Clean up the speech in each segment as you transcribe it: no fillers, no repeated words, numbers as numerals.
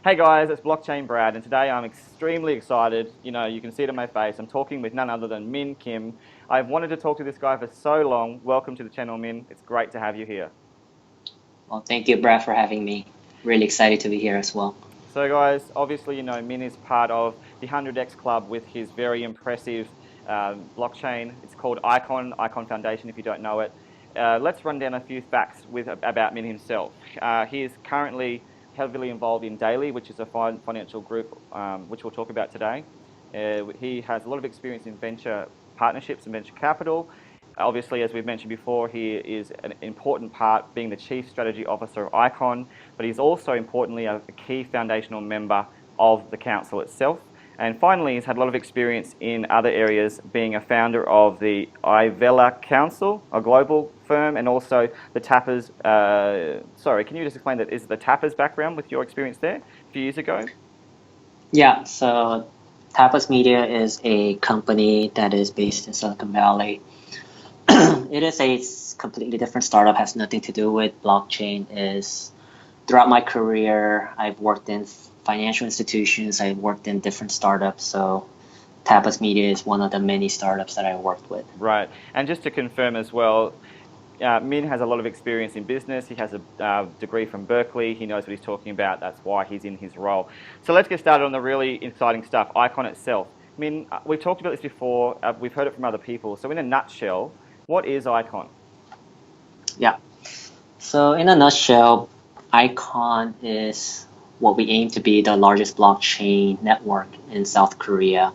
Hey guys, it's BlockchainBrad, and today I'm extremely excited. You can see it on my face. I'm talking with none other than Min Kim. I've wanted to talk to this guy for so long. Welcome to the channel, Min. It's great to have you here. Well, thank you, Brad, for having me. Really excited to be here as well. So guys, obviously, Min is part of the 100x Club with his very impressive blockchain. It's called Icon Foundation, if you don't know it. Let's run down a few facts about Min himself. He is currently heavily involved in Daily, which is a financial group, which we'll talk about today. He has a lot of experience in venture partnerships and venture capital. Obviously, as we've mentioned before, he is an important part being the Chief Strategy Officer of Icon, but he's also importantly a key foundational member of the council itself. And finally, he's had a lot of experience in other areas, being a founder of the Ivela Council, a global firm, and also the DAPPs. Sorry, can you just explain that? Is the DAPPs background with your experience there a few years ago? Yeah, so Tapas Media is a company that is based in Silicon Valley. It is a completely different startup, has nothing to do with blockchain. Is throughout my career, I've worked in financial institutions, I've worked in different startups. So Tapas Media is one of the many startups that I worked with. Right. And just to confirm as well, Min has a lot of experience in business. He has a degree from Berkeley. He knows what he's talking about. That's why he's in his role. So let's get started on the really exciting stuff, Icon itself. Min, we've talked about this before. We've heard it from other people. So in a nutshell, what is Icon? Yeah. So in a nutshell, Icon is what we aim to be the largest blockchain network in South Korea.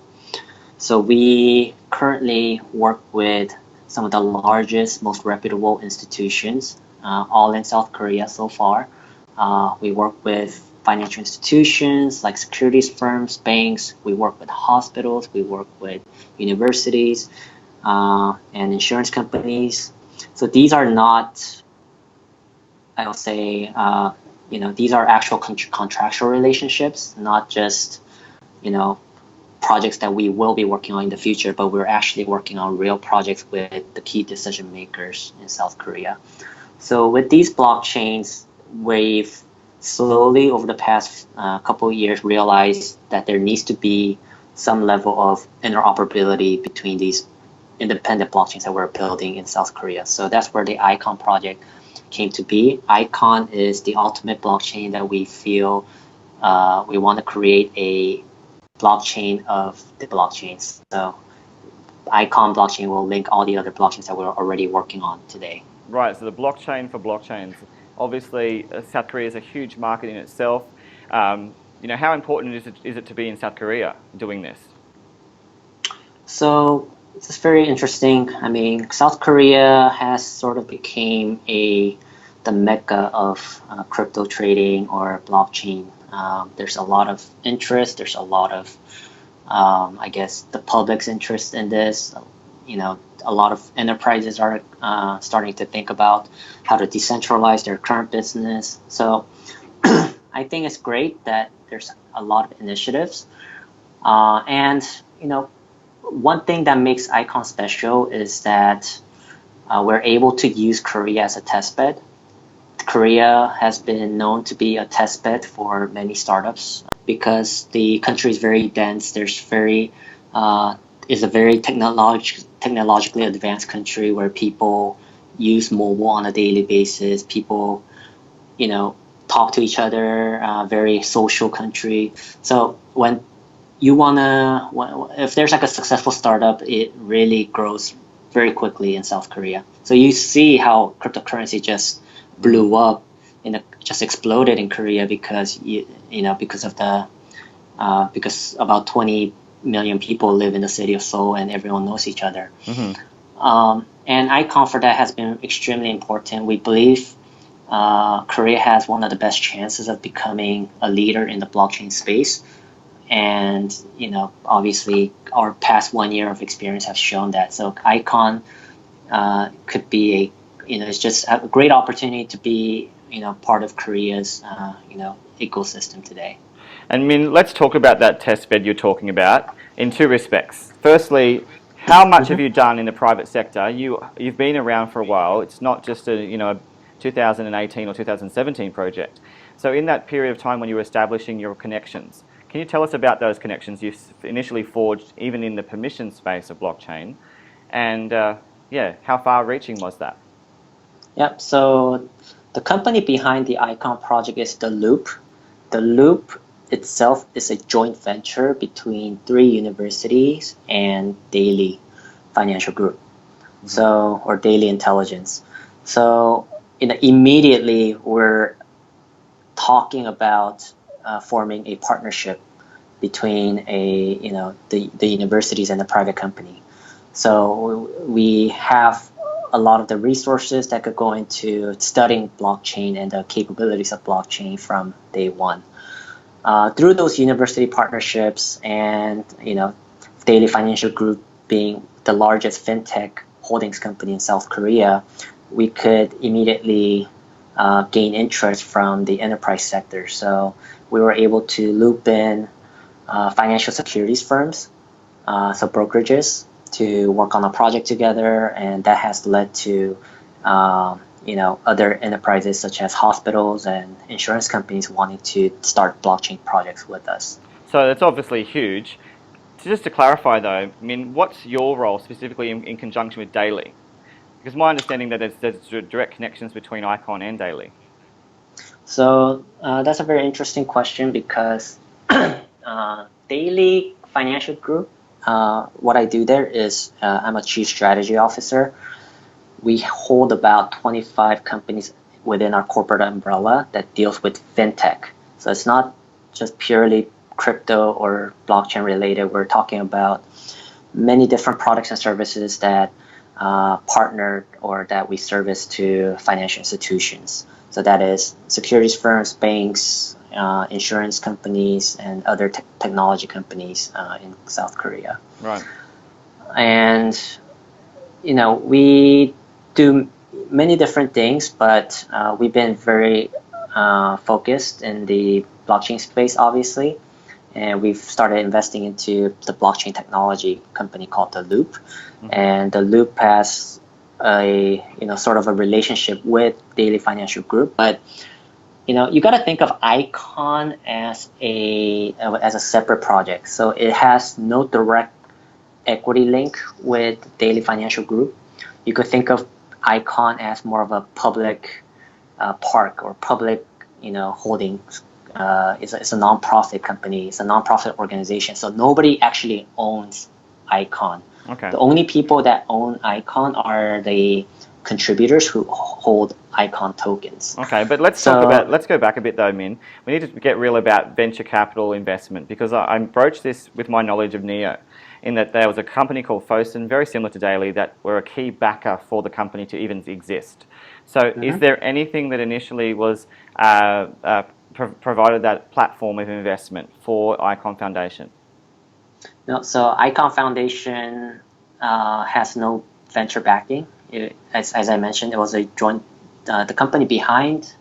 So we currently work with some of the largest, most reputable institutions, all in South Korea so far. We work with financial institutions like securities firms, banks. We work with hospitals. We work with universities and insurance companies. So these are not, I will say, these are actual contractual relationships, not just, you know, projects that we will be working on in the future, but we're actually working on real projects with the key decision makers in South Korea. So with these blockchains, we've slowly over the past couple of years realized that there needs to be some level of interoperability between these independent blockchains that we're building in South Korea. So that's where the Icon project came to be. Icon is the ultimate blockchain that we feel we want to create a blockchain of the blockchains. So Icon blockchain will link all the other blockchains that we're already working on today. Right, so the blockchain for blockchains. Obviously, South Korea is a huge market in itself. How important is it to be in South Korea doing this? So it's very interesting. I mean, South Korea has sort of became the mecca of crypto trading or blockchain. There's a lot of interest. There's a lot of, I guess, the public's interest in this. A lot of enterprises are starting to think about how to decentralize their current business. So I think it's great that there's a lot of initiatives. And, you know, one thing that makes Icon special is that we're able to use Korea as a test bed. Korea has been known to be a test bed for many startups because the country is very dense. Is a very technologically advanced country where people use mobile on a daily basis. People, you know, talk to each other. Very social country. So when if there's like a successful startup, it really grows very quickly in South Korea. So you see how cryptocurrency just blew up, just exploded in Korea because because of the because about 20 million people live in the city of Seoul and everyone knows each other. And Icon for that has been extremely important. We believe Korea has one of the best chances of becoming a leader in the blockchain space. And obviously our past 1 year of experience has shown that. So Icon could be it's just a great opportunity to be part of Korea's ecosystem today. And Min, let's talk about that test bed you're talking about in two respects. Firstly, how much have you done in the private sector? You've been around for a while. It's not just a 2018 or 2017 project. So in that period of time when you were establishing your connections, can you tell us about those connections you initially forged even in the permission space of blockchain? And yeah, how far-reaching was that? Yep. So the company behind the Icon project is The Loop. The Loop itself is a joint venture between 3 universities and Daily Financial Group, so or Daily Intelligence. So immediately we're talking about forming a partnership between the universities and the private company. So we have a lot of the resources that could go into studying blockchain and the capabilities of blockchain from day one. Through those university partnerships and Daily Financial Group being the largest fintech holdings company in South Korea, we could immediately gain interest from the enterprise sector. So we were able to loop in financial securities firms, so brokerages, to work on a project together, and that has led to other enterprises such as hospitals and insurance companies wanting to start blockchain projects with us. So it's obviously huge. Just to clarify though, I mean, what's your role specifically in conjunction with Daily? Because my understanding that there's direct connections between Icon and Daily. So that's a very interesting question because Daily Financial Group, what I do there is I'm a chief strategy officer. We hold about 25 companies within our corporate umbrella that deals with fintech. So it's not just purely crypto or blockchain related. We're talking about many different products and services that partner or that we service to financial institutions. So that is securities firms, banks, insurance companies, and other technology companies in South Korea. Right. And we do many different things, but we've been very focused in the blockchain space, obviously. And we've started investing into the blockchain technology company called The Loop. Mm-hmm. And The Loop has a sort of a relationship with Daily Financial Group, but you got to think of Icon as a separate project. So it has no direct equity link with Daily Financial Group. You could think of Icon as more of a public park or public holdings. It's a non-profit company. It's a non-profit organization. So nobody actually owns Icon. Okay. The only people that own Icon are the contributors who hold Icon tokens. Okay, but let's go back a bit though, Min. We need to get real about venture capital investment because I broached this with my knowledge of Neo, in that there was a company called Fosun, very similar to Daily, that were a key backer for the company to even exist. So is there anything that initially was provided that platform of investment for Icon Foundation? No, so Icon Foundation has no venture backing. As I mentioned, it was a joint. The company behind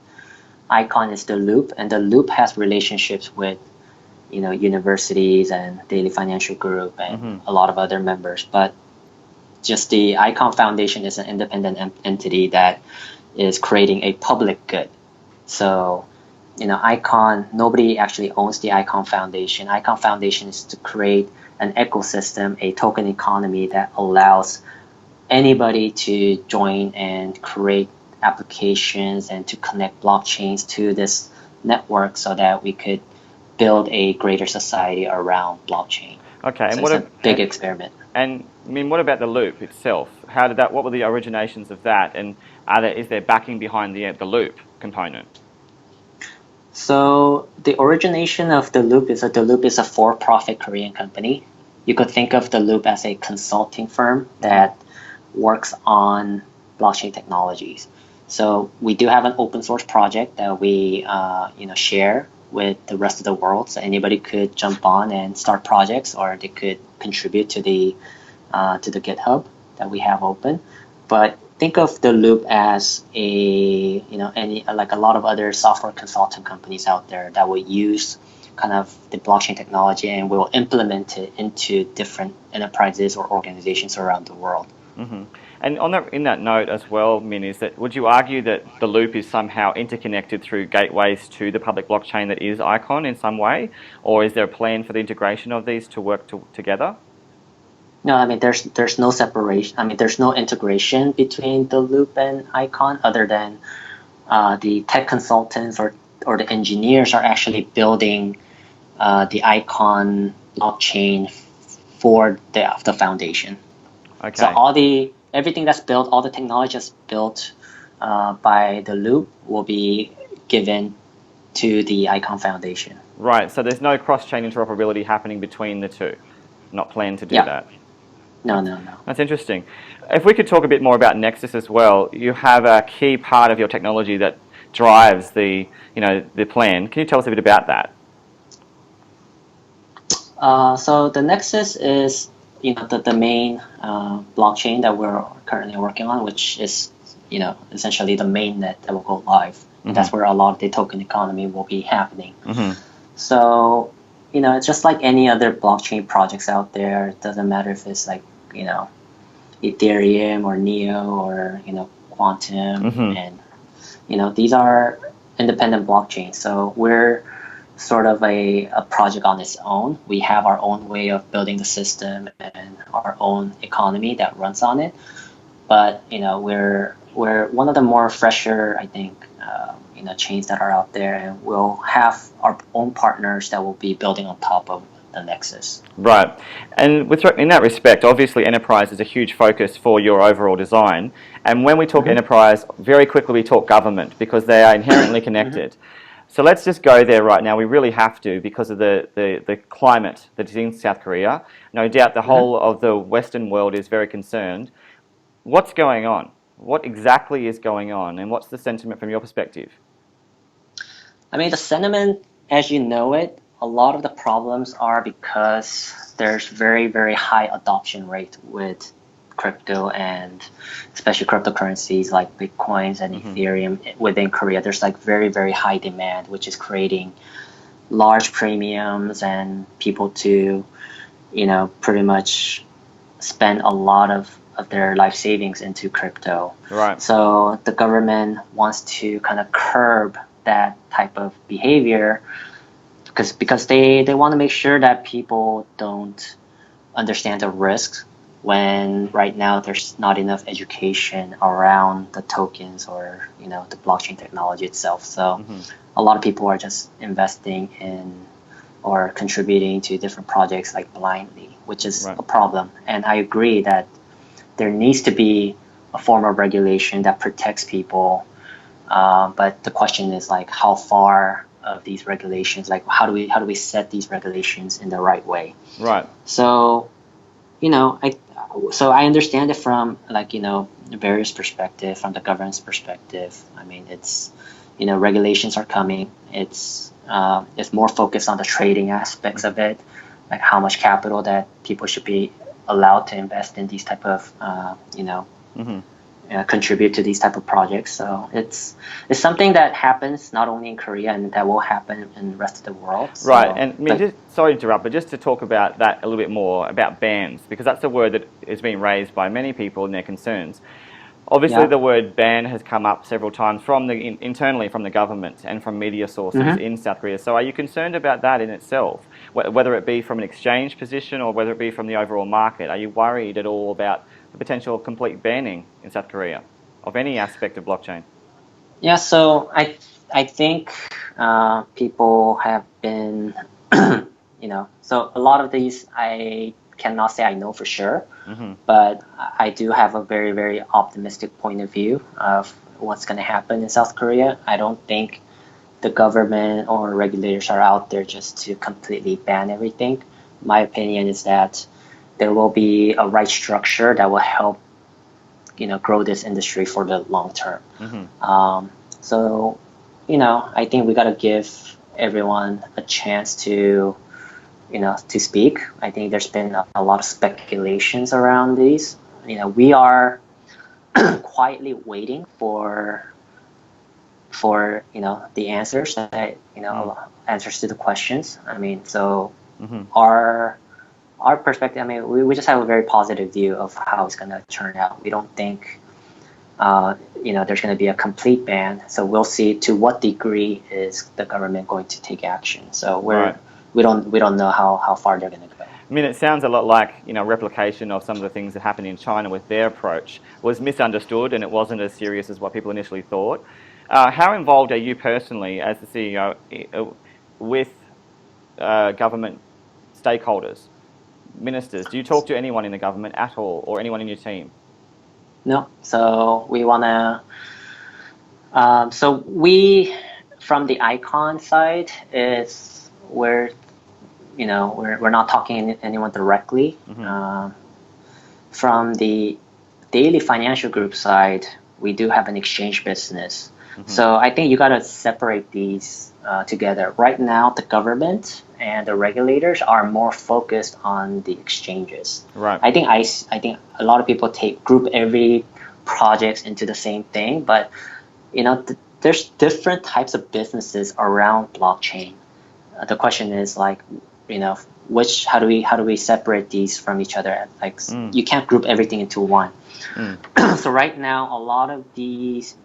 Icon is The Loop, and The Loop has relationships with universities and Daily Financial Group and a lot of other members. But just the Icon Foundation is an independent entity that is creating a public good. So Icon, nobody actually owns the Icon Foundation. Icon Foundation is to create an ecosystem, a token economy that allows anybody to join and create applications and to connect blockchains to this network so that we could build a greater society around blockchain. Okay, so it's a big experiment. And I mean, what about the Loop itself? What were the originations of that? And is there backing behind the Loop component? So the origination of The Loop is a for-profit Korean company. You could think of The Loop as a consulting firm that works on blockchain technologies. So we do have an open source project that we share with the rest of the world. So anybody could jump on and start projects, or they could contribute to the GitHub that we have open. But think of The Loop as like a lot of other software consultant companies out there that will use kind of the blockchain technology and will implement it into different enterprises or organizations around the world. Mm-hmm. And on that, in that note as well, Min, is that would you argue that the loop is somehow interconnected through gateways to the public blockchain that is Icon in some way, or is there a plan for the integration of these to work together? No, I mean there's no separation. I mean there's no integration between the loop and Icon other than the tech consultants or the engineers are actually building the Icon blockchain for the foundation. Okay. So everything that's built, all the technology that's built by the loop will be given to the Icon Foundation. Right. So there's no cross-chain interoperability happening between the two. Not planned to do that. No. That's interesting. If we could talk a bit more about Nexus as well, you have a key part of your technology that drives the plan. Can you tell us a bit about that? So the Nexus is the main blockchain that we're currently working on, which is essentially the mainnet that will go live. Mm-hmm. And that's where a lot of the token economy will be happening. Mm-hmm. So it's just like any other blockchain projects out there. It doesn't matter if it's like Ethereum or Neo or Quantum, mm-hmm. and these are independent blockchains. So we're sort of a project on its own. We have our own way of building the system and our own economy that runs on it. But we're one of the more fresher, I think, chains that are out there, and we'll have our own partners that will be building on top of the Nexus. Right, and in that respect, obviously enterprise is a huge focus for your overall design. And when we talk mm-hmm. enterprise, very quickly we talk government because they are inherently connected. Mm-hmm. So let's just go there right now. We really have to because of the climate that is in South Korea. No doubt the whole of the Western world is very concerned. What's going on? What exactly is going on? And what's the sentiment from your perspective? I mean, the sentiment, as you know it, a lot of the problems are because there's very, very high adoption rate with crypto and especially cryptocurrencies like Bitcoins and mm-hmm. Ethereum within Korea. There's like very, very high demand, which is creating large premiums and people to, pretty much spend a lot of their life savings into crypto. Right. So the government wants to kind of curb that type of behavior because they want to make sure that people don't understand the risks when right now there's not enough education around the tokens or the blockchain technology itself. So mm-hmm. a lot of people are just investing in or contributing to different projects like blindly, which is right. a problem. And I agree that there needs to be a form of regulation that protects people. But the question is like how far of these regulations, like how do we set these regulations in the right way? Right. So, I understand it from various perspectives, from the government's perspective. I mean, it's regulations are coming. It's more focused on the trading aspects of it, like how much capital that people should be allowed to invest in these type of mm-hmm. Contribute to these type of projects. So it's something that happens not only in Korea and that will happen in the rest of the world. So, right, and sorry to interrupt, but just to talk about that a little bit more, about bans, because that's a word that is being raised by many people and their concerns. Obviously, the word ban has come up several times from internally from the government and from media sources mm-hmm. in South Korea. So are you concerned about that in itself, whether it be from an exchange position or whether it be from the overall market? Are you worried at all about the potential complete banning in South Korea of any aspect of blockchain? Yeah, so I think people have been, so a lot of these I cannot say I know for sure, mm-hmm. but I do have a very, very optimistic point of view of what's going to happen in South Korea. I don't think the government or regulators are out there just to completely ban everything. My opinion is that there will be a right structure that will help, grow this industry for the long term. Mm-hmm. So, I think we got to give everyone a chance to speak. I think there's been a lot of speculations around these. We are quietly waiting for the answers that answers to the questions. I mean, so mm-hmm. our our perspective, I mean, we just have a very positive view of how it's going to turn out. We don't think, there's going to be a complete ban. So we'll see to what degree is the government going to take action. So we don't know how far they're going to go. I mean, it sounds a lot like, replication of some of the things that happened in China with their approach was misunderstood and it wasn't as serious as what people initially thought. How involved are you personally as the CEO with government stakeholders, ministers? Do you talk to anyone in the government at all or anyone in your team? No. So we want to, from the icon side, we're not talking to anyone directly. From the daily financial group side, we do have an exchange business. So I think you got to separate these together. Right now, the government and the regulators are more focused on the exchanges. Right. I think a lot of people group every projects into the same thing, but there's different types of businesses around blockchain. The question is like, how do we separate these from each other? Like you can't group everything into one. So right now, a lot of these,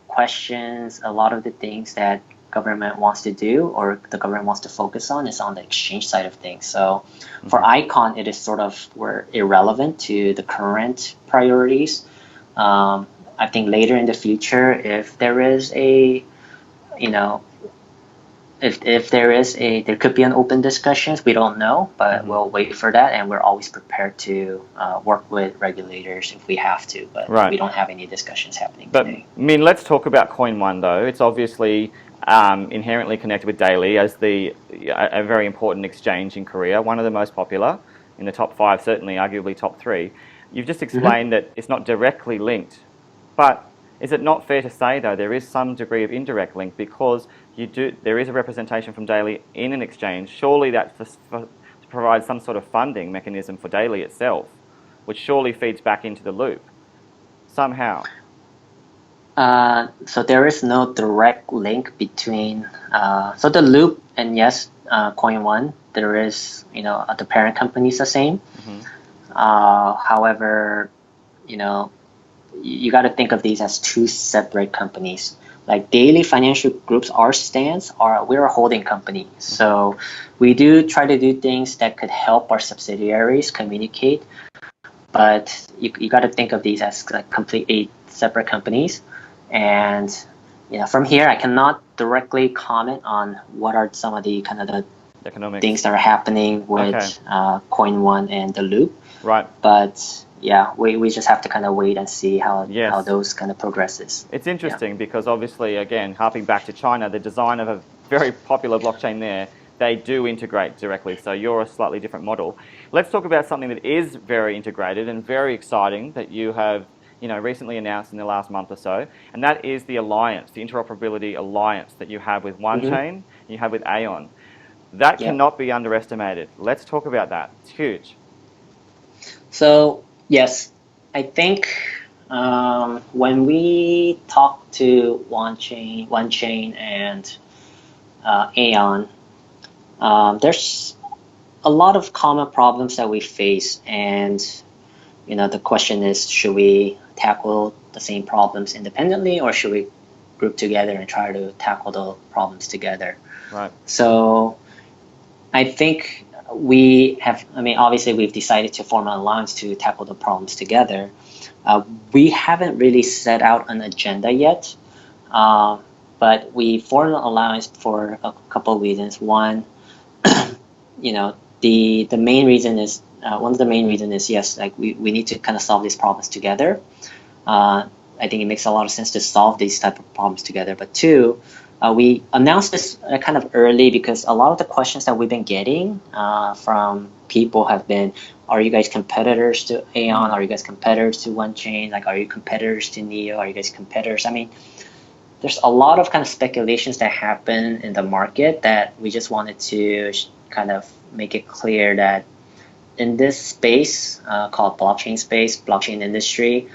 questions, a lot of the things that government wants to do or the government wants to focus on is on the exchange side of things. So for Icon, it is sort of irrelevant to the current priorities. I think later in the future, if there is a, if there could be an open discussions, we don't know, but we'll wait for that, and we're always prepared to work with regulators if we have to, but we don't have any discussions happening today. I mean, let's talk about Coin One though. It's obviously inherently connected with Daily as a very important exchange in Korea, one of the most popular in the top 5, certainly arguably top 3. You've just explained that it's not directly linked, but is it not fair to say though there is some degree of indirect link because there is a representation from Daily in an exchange? Surely that's to provide some sort of funding mechanism for Daily itself, which surely feeds back into the loop somehow. So there is no direct link between so the loop and yes, Coin One, there is the parent company is the same. However, you got to think of these as 2 separate companies. Like Daily Financial Group's our stance we're a holding company, so we do try to do things that could help our subsidiaries communicate, but you got to think of these as like completely separate companies. And from here I cannot directly comment on what are some of the kind of the economics things that are happening with Coin One and the loop. Right. But yeah, we just have to kind of wait and see how those kind of progresses. It's interesting because obviously, again, harping back to China, the design of a very popular blockchain there, they do integrate directly. So you're a slightly different model. Let's talk about something that is very integrated and very exciting that you have recently announced in the last month or so, and that is the alliance, the interoperability alliance that you have with One Chain and you have with Aion. That cannot be underestimated. Let's talk about that. It's huge. So yes, I think when we talk to One Chain and Aion, there's a lot of common problems that we face, and the question is, should we tackle the same problems independently or should we group together and try to tackle the problems together? Right. So I think obviously we've decided to form an alliance to tackle the problems together. We haven't really set out an agenda yet, but we formed an alliance for a couple of reasons. One, the main reason is one of the main reasons is yes, like we need to kind of solve these problems together. I think it makes a lot of sense to solve these type of problems together. But 2, we announced this kind of early because a lot of the questions that we've been getting from people have been, are you guys competitors to Aion? Are you guys competitors to One Chain? Like, are you competitors to Neo? Are you guys competitors? I mean, there's a lot of kind of speculations that happen in the market that we just wanted to kind of make it clear that in this space called blockchain industry,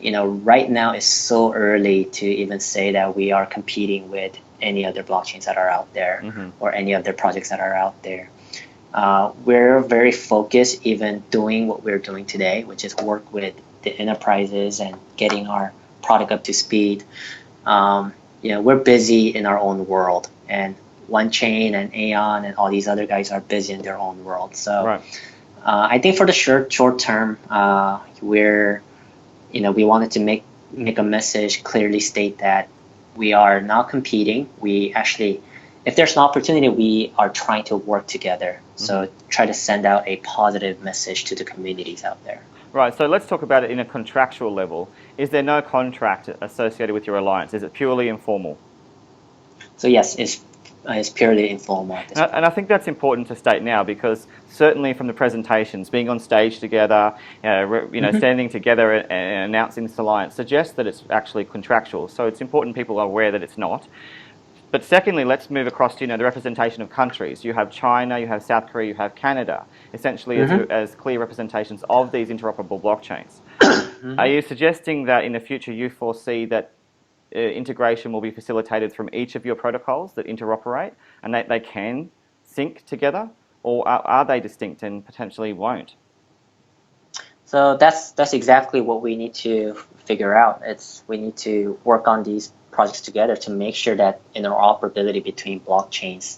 right now it's so early to even say that we are competing with any other blockchains that are out there or any other projects that are out there. we're very focused even doing what we're doing today, which is work with the enterprises and getting our product up to speed. We're busy in our own world, and One Chain and Aion and all these other guys are busy in their own world. So Right. I think for the short term, we wanted to make a message, clearly state that we are not competing. We actually, if there's an opportunity, we are trying to work together. So try to send out a positive message to the communities out there. Right, so let's talk about it in a contractual level. Is there no contract associated with your alliance? Is it purely informal? So yes, it's purely informal at this point. And I think that's important to state now, because certainly from the presentations, being on stage together, standing together and announcing this alliance suggests that it's actually contractual. So it's important people are aware that it's not. But secondly, let's move across to the representation of countries. You have China, you have South Korea, you have Canada, essentially as clear representations of these interoperable blockchains. Are you suggesting that in the future you foresee that integration will be facilitated from each of your protocols that interoperate, and that they can sync together, or are they distinct and potentially won't? So that's exactly what we need to figure out. We need to work on these projects together to make sure that interoperability between blockchains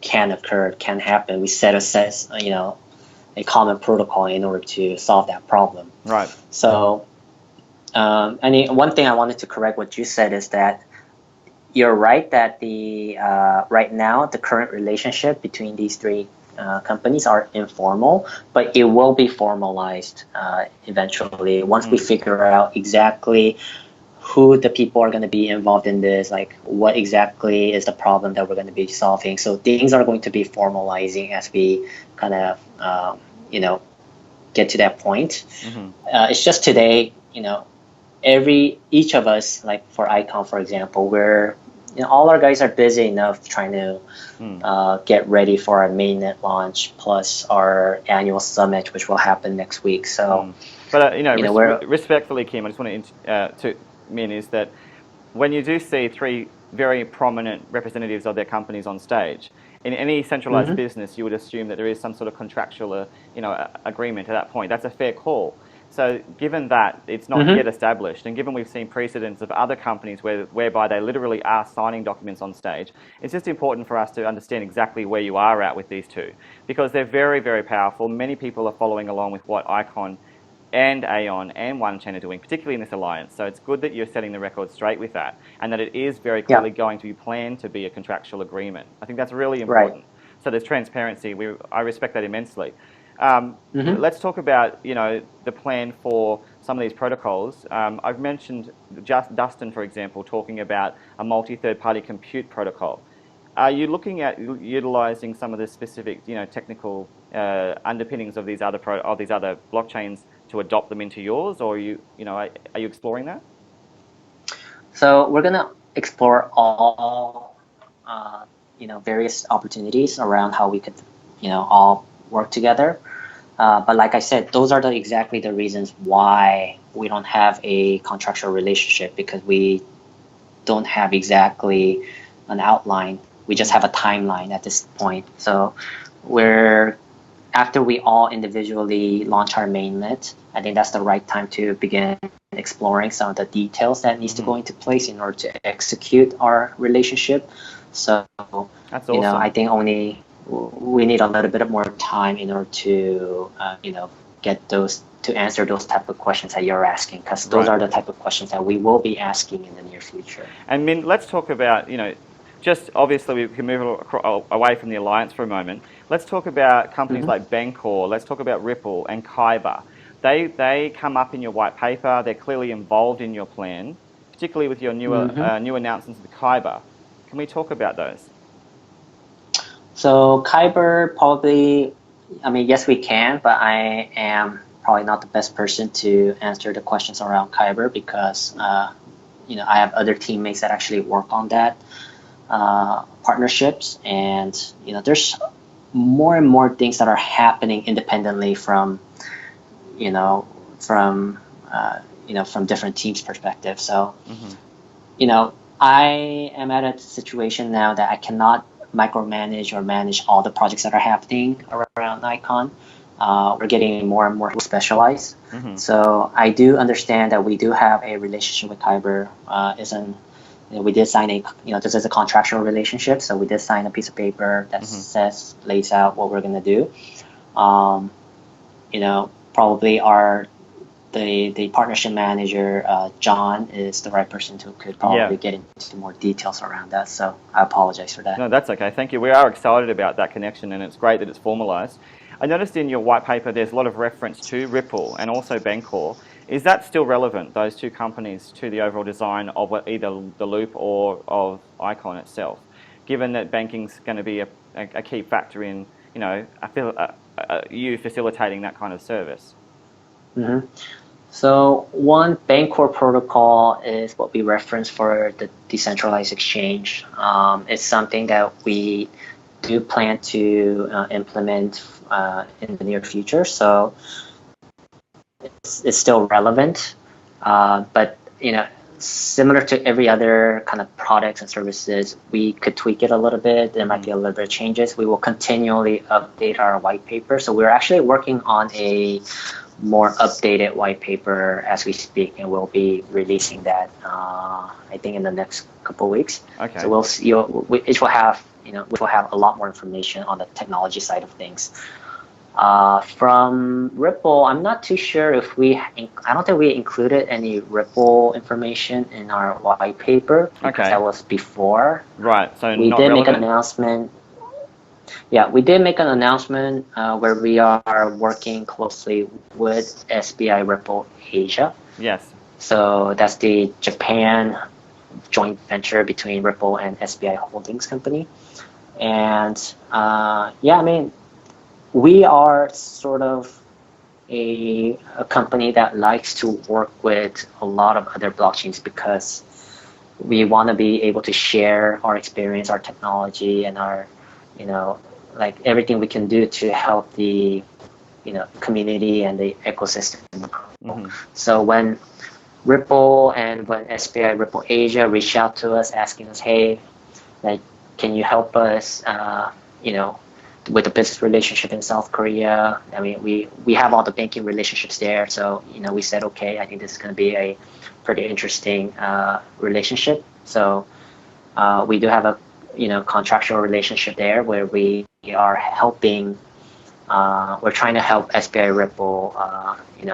can occur, can happen. We set a common protocol in order to solve that problem. Right. So, one thing I wanted to correct what you said is that you're right that right now the current relationship between these three companies are informal, but it will be formalized eventually once we figure out exactly who the people are going to be involved in this, like what exactly is the problem that we're going to be solving. So things are going to be formalizing as we kind of get to that point. It's just today, each of us, like for Icon, for example, all our guys are busy enough trying to get ready for our mainnet launch, plus our annual summit, which will happen next week. So, but respectfully, Kim, I just want to mean is that when you do see three very prominent representatives of their companies on stage, in any centralized business, you would assume that there is some sort of contractual, agreement at that point. That's a fair call. So given that it's not yet established, and given we've seen precedents of other companies whereby they literally are signing documents on stage, it's just important for us to understand exactly where you are at with these two, because they're very, very powerful. Many people are following along with what Icon and Aion and One Chain are doing, particularly in this alliance. So it's good that you're setting the record straight with that, and that it is very clearly going to be planned to be a contractual agreement. I think that's really important. Right. So there's transparency. I respect that immensely. Let's talk about the plan for some of these protocols. I've mentioned Dustin, for example, talking about a multi-third-party compute protocol. Are you looking at utilizing some of the specific technical underpinnings of these other blockchains to adopt them into yours, or are you exploring that? So we're gonna explore all various opportunities around how we could all work together. But like I said, those are exactly the reasons why we don't have a contractual relationship, because we don't have exactly an outline. We just have a timeline at this point. So after we all individually launch our mainnet, I think that's the right time to begin exploring some of the details that needs to go into place in order to execute our relationship. So that's awesome. I think we need a little bit more time in order to to answer those type of questions that you're asking, because those are the type of questions that we will be asking in the near future. And Min, let's talk about just obviously we can move away from the alliance for a moment. Let's talk about companies like Bancor. Let's talk about Ripple and Kyber. They come up in your white paper. They're clearly involved in your plan, particularly with your new announcements with Kyber. Can we talk about those? So Kyber probably, yes, we can, but I am probably not the best person to answer the questions around Kyber, because I have other teammates that actually work on that partnerships, and there's more and more things that are happening independently from from different teams' perspective. So I am at a situation now that I cannot micromanage or manage all the projects that are happening around Icon. We're getting more and more specialized. So I do understand that we do have a relationship with Kyber. We did sign this is a contractual relationship. So we did sign a piece of paper that lays out what we're going to do. Probably the partnership manager, John, is the right person who could probably get into more details around that. So I apologize for that. No, that's okay. Thank you. We are excited about that connection, and it's great that it's formalized. I noticed in your white paper there's a lot of reference to Ripple and also Bancor. Is that still relevant, those two companies, to the overall design of either the loop or of Icon itself, given that banking's going to be a key factor in you facilitating that kind of service? So one Bancor protocol is what we reference for the decentralized exchange. It's something that we do plan to implement in the near future. So it's still relevant, but similar to every other kind of products and services, we could tweak it a little bit. There might be a little bit of changes. We will continually update our white paper. So we're actually working on a more updated white paper as we speak, and we'll be releasing that I think in the next couple of weeks. Okay. So which will have a lot more information on the technology side of things. From Ripple, I'm not too sure if I don't think we included any Ripple information in our white paper because that was before. Right. So we not did relevant? make an announcement. Yeah, we did make an announcement where we are working closely with SBI Ripple Asia. Yes. So that's the Japan joint venture between Ripple and SBI Holdings Company. And we are sort of a company that likes to work with a lot of other blockchains because we want to be able to share our experience, our technology, and our everything we can do to help the community and the ecosystem. So when Ripple and when SBI Ripple Asia reached out to us asking us, hey, can you help us with the business relationship in South Korea? I mean, we have all the banking relationships there, so we said, okay, I think this is going to be a pretty interesting relationship. So we do have a contractual relationship there where we are helping. We're trying to help SBI Ripple,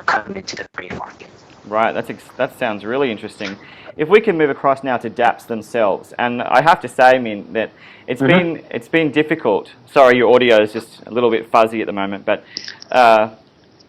come into the Korean market. Right, that sounds really interesting. If we can move across now to DAPPs themselves, and I have to say, Min, that it's been difficult. Sorry, your audio is just a little bit fuzzy at the moment, but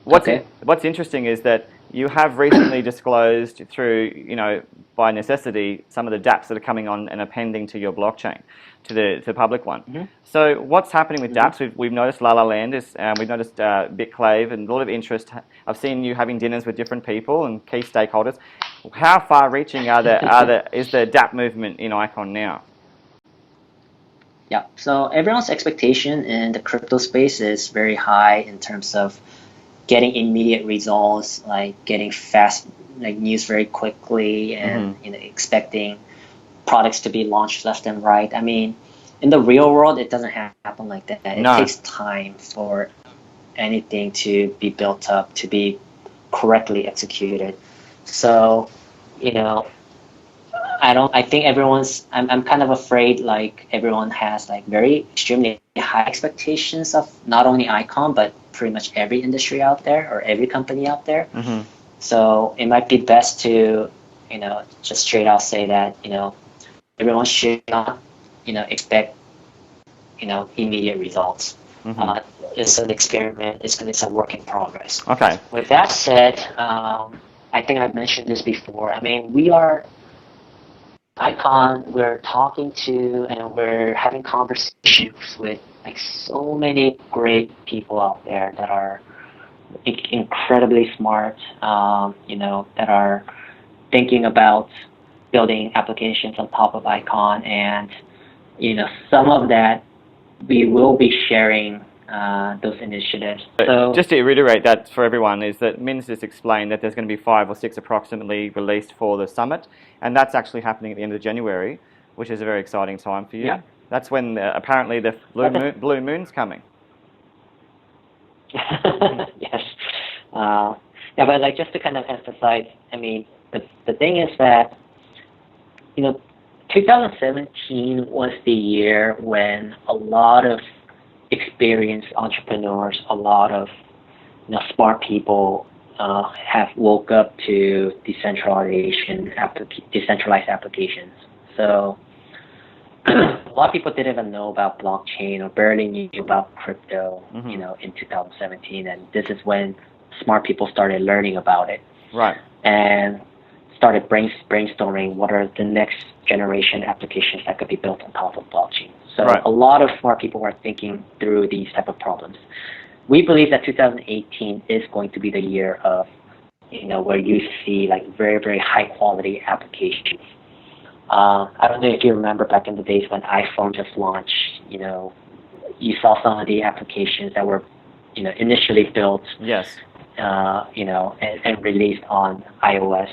what's interesting is that you have recently disclosed through, by necessity, some of the DAPPs that are coming on and are pending to your blockchain, to the public one. So what's happening with DAPPs? We've noticed La La Land we've noticed BitClave and a lot of interest. I've seen you having dinners with different people and key stakeholders. How far-reaching is the DAPP movement in Icon now? Yeah, so everyone's expectation in the crypto space is very high in terms of getting immediate results, like getting fast news very quickly, and expecting products to be launched left and right. I mean, in the real world, it doesn't happen like that. It takes time for anything to be built up, to be correctly executed. So, I think I'm kind of afraid everyone has very extremely high expectations of not only Icon, but pretty much every industry out there or every company out there. So it might be best to, just straight out say that, everyone should not, expect, immediate results. It's an experiment. It's a work in progress. Okay. With that said, I think I've mentioned this before. I mean, we're talking to and we're having conversations with so many great people out there that are incredibly smart, that are thinking about building applications on top of Icon, and some of that we will be sharing those initiatives. So just to reiterate that for everyone, is that Min's just explained that there's going to be 5 or 6 approximately released for the summit, and that's actually happening at the end of January, which is a very exciting time for you. That's when apparently the blue moon's coming. Yes. Yeah, but like just to kind of emphasize, I mean, the thing is that, 2017 was the year when a lot of experienced entrepreneurs, a lot of smart people have woke up to decentralized applications. So a lot of people didn't even know about blockchain or barely knew about crypto, in 2017, and this is when smart people started learning about it. Right. And started brainstorming what are the next generation applications that could be built on top of blockchain. So right. A lot of smart people were thinking through these type of problems. We believe that 2018 is going to be the year of, where you see like very, very high quality applications. I don't know if you remember back in the days when iPhone just launched, you saw some of the applications that were, initially built. Yes. And released on iOS,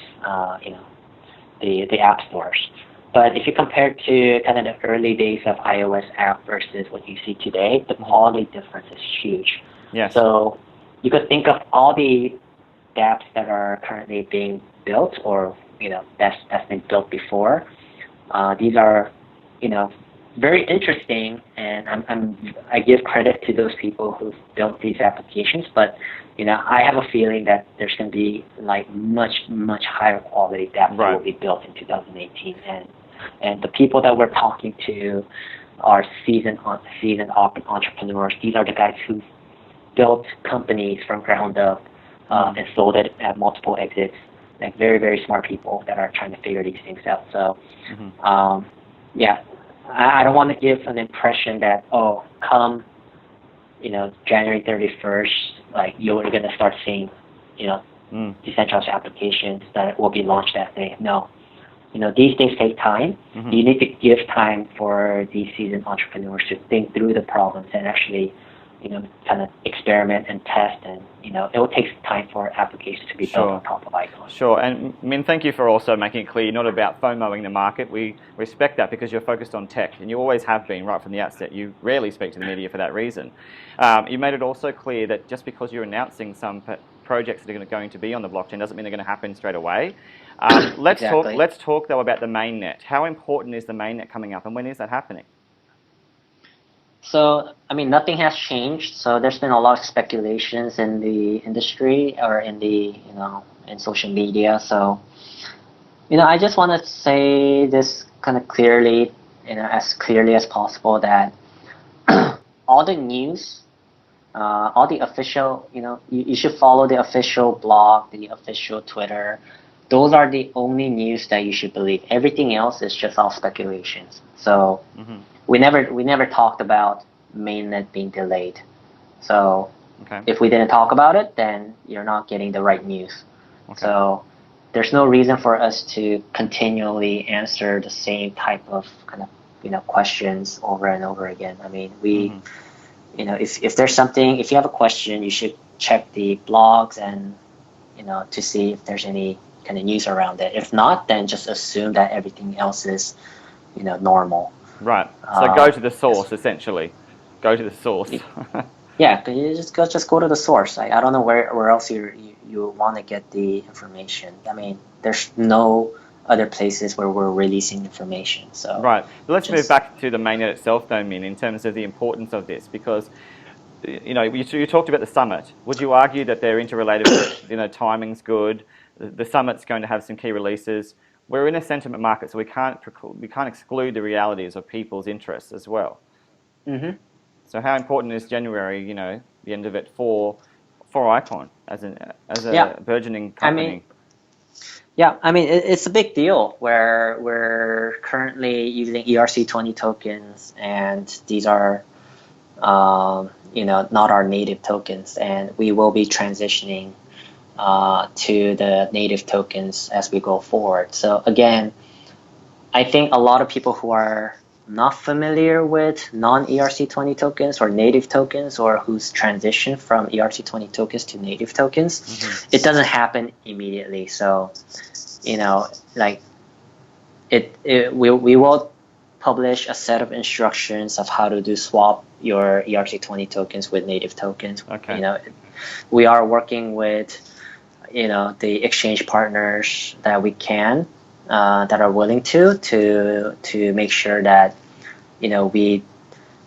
the app stores. But if you compare to kind of the early days of iOS app versus what you see today, the quality difference is huge. Yes. So you could think of all the DAPPs that are currently being built, or that's been built before. These are, very interesting, and I give credit to those people who built these applications. But I have a feeling that there's going to be like much higher quality DAPPs that will be built in 2018, and the people that we're talking to are seasoned entrepreneurs. These are the guys who built companies from ground up and sold it at multiple exits. Like very, very smart people that are trying to figure these things out. So, yeah, I don't want to give an impression that, come, January 31st, like you're going to start seeing, decentralized applications that will be launched that day. No. These things take time. You need to give time for these seasoned entrepreneurs to think through the problems and actually, kind of experiment and test, and it will take time for applications to be built on top of Icon. Sure, and Min, thank you for also making it clear you're not about FOMOing the market. We respect that because you're focused on tech, and you always have been right from the outset. You rarely speak to the media for that reason. You made it also clear that just because you're announcing some projects that are going to be on the blockchain doesn't mean they're going to happen straight away. Let's talk though about the mainnet. How important is the mainnet coming up, and when is that happening? So, I mean, nothing has changed. So there's been a lot of speculations in the industry or in the, in social media. So, I just want to say this kind of clearly, as clearly as possible, that all the news, all the official, you should follow the official blog, the official Twitter. Those are the only news that you should believe. Everything else is just all speculations. So we never talked about mainnet being delayed. So if we didn't talk about it, then you're not getting the right news. So there's no reason for us to continually answer the same type of kind of questions over and over again. I mean, we if there's something, if you have a question, you should check the blogs and to see if there's any kind of news around it. If not, then just assume that everything else is normal. Right. So go to the source, essentially. Go to the source. Yeah, you just go to the source. I don't know where else you want to get the information. I mean, there's no other places where we're releasing information. So right. But let's move back to the mainnet itself, though, Min, in terms of the importance of this, because you talked about the summit. Would you argue that they're interrelated? Timing's good. The summit's going to have some key releases. We're in a sentiment market, so we can't exclude the realities of people's interests as well. So how important is January? The end of it for Icon as a burgeoning company. I mean, it's a big deal where we're currently using ERC20 tokens, and these are not our native tokens, and we will be transitioning to the native tokens as we go forward. So again, I think a lot of people who are not familiar with non-ERC20 tokens or native tokens, or who's transitioned from ERC20 tokens to native tokens, it doesn't happen immediately. So, we will publish a set of instructions of how to do swap your ERC20 tokens with native tokens. Okay. You know, we are working with, you know, the exchange partners that we can, that are willing to make sure that, you know, we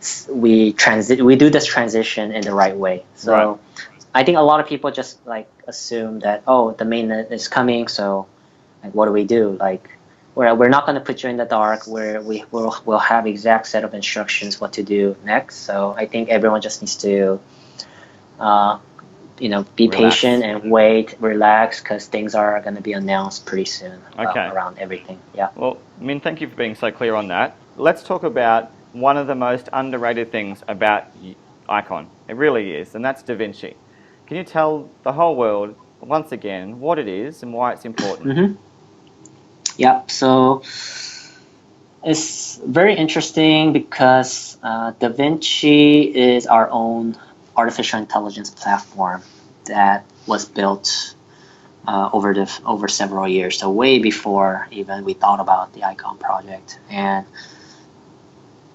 do this transition in the right way. So Right. I think a lot of people just like assume that, oh, the mainnet is coming, so like what do we do? Like we're not going to put you in the dark. We'll have exact set of instructions what to do next. So I think everyone just needs to you know, be Relax. patient and wait, relax, because things are going to be announced pretty soon Okay. around everything. Yeah. Well, Min, thank you for being so clear on that. Let's talk about one of the most underrated things about Icon. It really is, and that's DAViNCi. Can you tell the whole world once again what it is and why it's important? Mm-hmm. Yeah. So it's very interesting because DAViNCi is our own artificial intelligence platform that was built over several years, so way before even we thought about the Icon project. And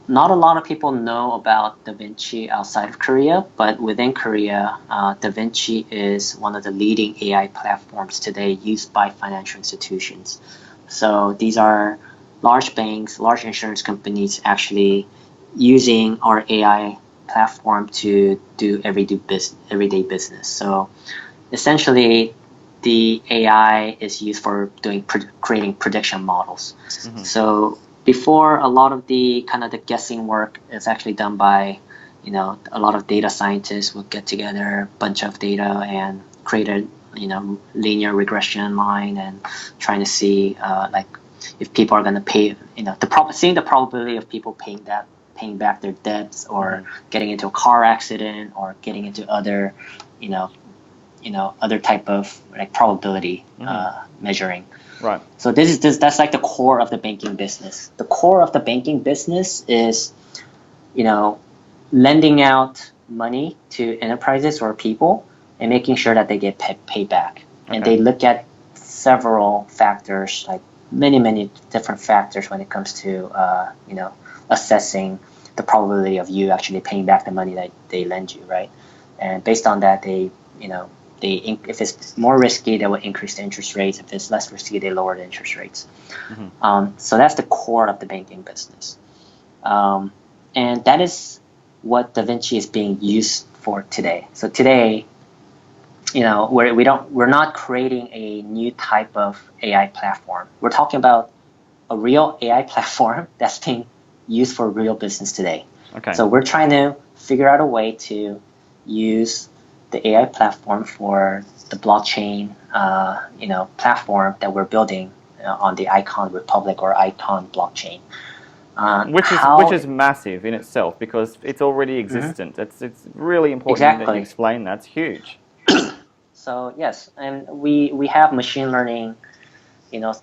not a lot of people know about DAViNCi outside of Korea, but within Korea, DAViNCi is one of the leading AI platforms today used by financial institutions. So these are large banks, large insurance companies actually using our AI platform to do everyday business. So essentially, the AI is used for creating prediction models. Mm-hmm. So before, a lot of the kind of the guessing work is actually done by, you know, a lot of data scientists would get together a bunch of data and create a, you know, linear regression line and trying to see like if people are going to pay, you know, seeing the probability of people paying back their debts, or getting into a car accident, or getting into other, you know, other type of like probability measuring. Right. So that's like the core of the banking business. The core of the banking business is, you know, lending out money to enterprises or people and making sure that they get paid back. Okay. And they look at several factors, like many different factors when it comes to you know, assessing the probability of you actually paying back the money that they lend you, right? And based on that, they, you know, if it's more risky, they will increase the interest rates. If it's less risky, they lower the interest rates. So that's the core of the banking business, and that is what DAViNCi is being used for today. So today, you know, we're not creating a new type of AI platform. We're talking about a real AI platform that's being used for real business today. Okay. So we're trying to figure out a way to use the AI platform for the blockchain, you know, platform that we're building on the Icon Republic or Icon blockchain. Which is massive in itself because it's already existent. It's really important that you explain that. It's huge. So yes, and we have machine learning, you know,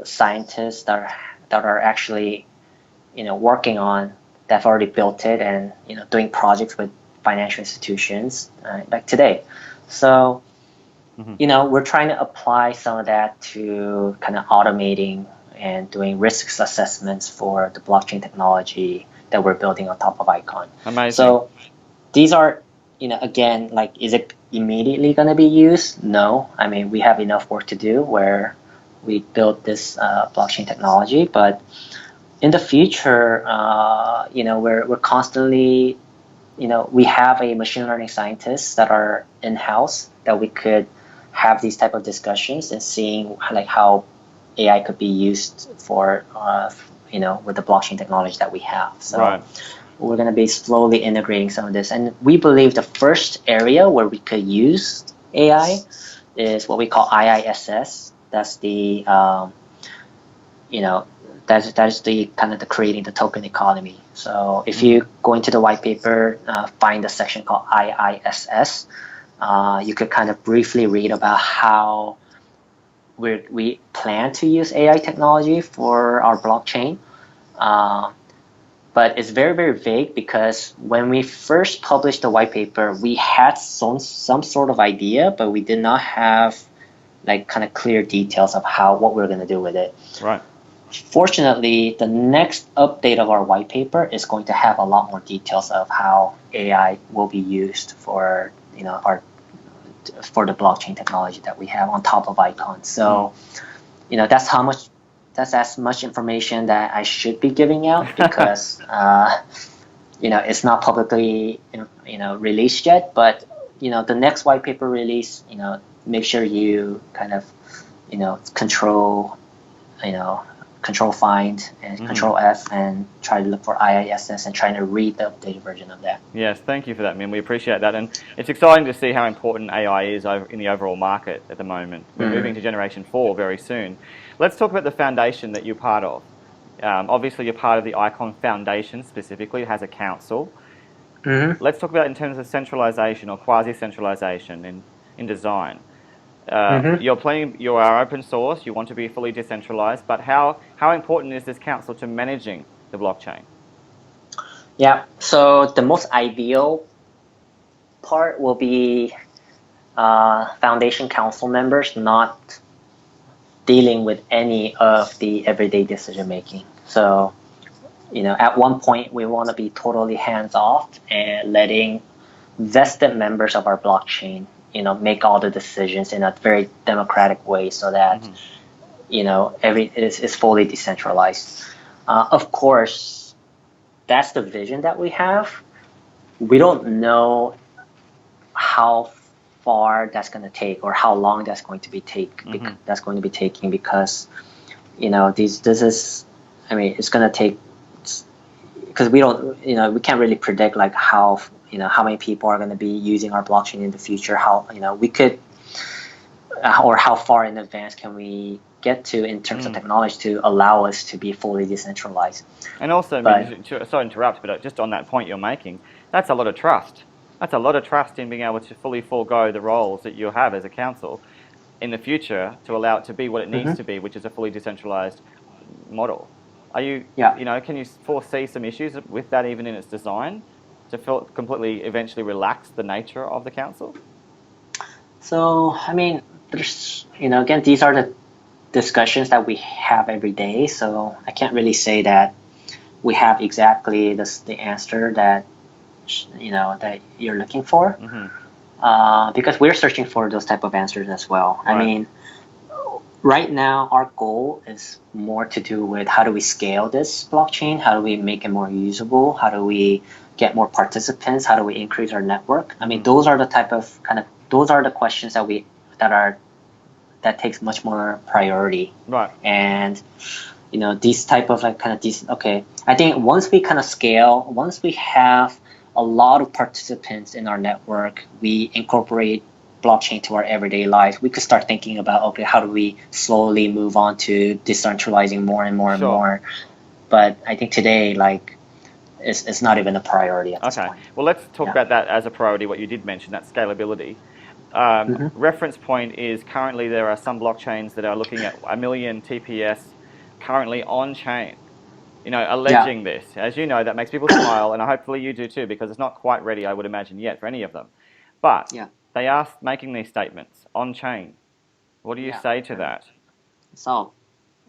scientists that are actually, you know, working on, that have already built it and, you know, doing projects with financial institutions like today. So, you know, we're trying to apply some of that to kind of automating and doing risk assessments for the blockchain technology that we're building on top of Icon. Amazing. So these are, you know, again, like, is it immediately going to be used? No. I mean, we have enough work to do where we built this blockchain technology, but in the future, you know, we're constantly, you know, we have a machine learning scientists that are in-house that we could have these type of discussions and seeing like how AI could be used for, you know, with the blockchain technology that we have. So we're going to be slowly integrating some of this. And we believe the first area where we could use AI is what we call IISS. That's the, you know, that's the kind of the creating the token economy. So if you go into the white paper, find a section called IISS, you could kind of briefly read about how we plan to use AI technology for our blockchain. But it's very vague because when we first published the white paper, we had some sort of idea, but we did not have like kind of clear details of what we're going to do with it. Right. Fortunately, the next update of our white paper is going to have a lot more details of how AI will be used for for the blockchain technology that we have on top of Icon. So that's as much information that I should be giving out because it's not publicly released yet. But the next white paper release, make sure you kind of control control find and control F and try to look for IISS and trying to read the updated version of that. Yes, thank you for that, Min. We appreciate that. And it's exciting to see how important AI is in the overall market at the moment. We're moving to Generation 4 very soon. Let's talk about the foundation that you're part of. Obviously, you're part of the Icon Foundation specifically. It has a council. Let's talk about in terms of centralization or quasi-centralization in design. You are open source, you want to be fully decentralized, but how important is this council to managing the blockchain? Yeah, so the most ideal part will be foundation council members not dealing with any of the everyday decision making. So, at one point we want to be totally hands off and letting vested members of our blockchain make all the decisions in a very democratic way so that it's fully decentralized. Of course, that's the vision that we have. We don't know how far that's going to take or how long that's going to be taking because it's going to take because we can't really predict like how many people are going to be using our blockchain in the future, how we could or how far in advance can we get to in terms of technology to allow us to be fully decentralized. And also, sorry to interrupt, but just on that point you're making, that's a lot of trust. That's a lot of trust in being able to fully forego the roles that you have as a council in the future to allow it to be what it needs to be, which is a fully decentralized model. Are you, can you foresee some issues with that even in its design to completely eventually relax the nature of the council? So, I mean, there's, again, these are the discussions that we have every day. So I can't really say that we have exactly the answer that that you're looking for, because we're searching for those type of answers as well. Right. I mean, right now our goal is more to do with how do we scale this blockchain, how do we make it more usable, how do we get more participants, how do we increase our network. I mean, those are the those are the questions that takes much more priority. Right. And these type of okay, I think once we kind of scale, once we have a lot of participants in our network, we incorporate blockchain to our everyday lives, we could start thinking about, okay, how do we slowly move on to decentralizing more and more and more. But I think today, it's not even a priority at this point. Well, let's talk about that as a priority, what you did mention, that scalability. Reference point is currently there are some blockchains that are looking at 1 million TPS currently on chain, alleging this. As you know, that makes people smile, and hopefully you do too, because it's not quite ready, I would imagine, yet for any of them. But they are making these statements on chain. What do you say to that? It's all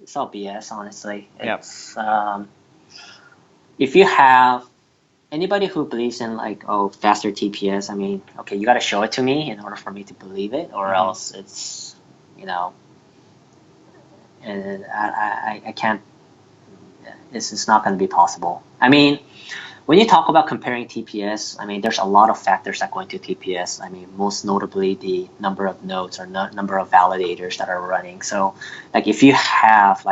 BS, honestly. It's if you have anybody who believes in faster TPS, I mean, okay, you got to show it to me in order for me to believe it, or else it's and I can't. It's not going to be possible. I mean, when you talk about comparing TPS, I mean, there's a lot of factors that go into TPS. I mean, most notably the number of nodes or number of validators that are running. So, if you have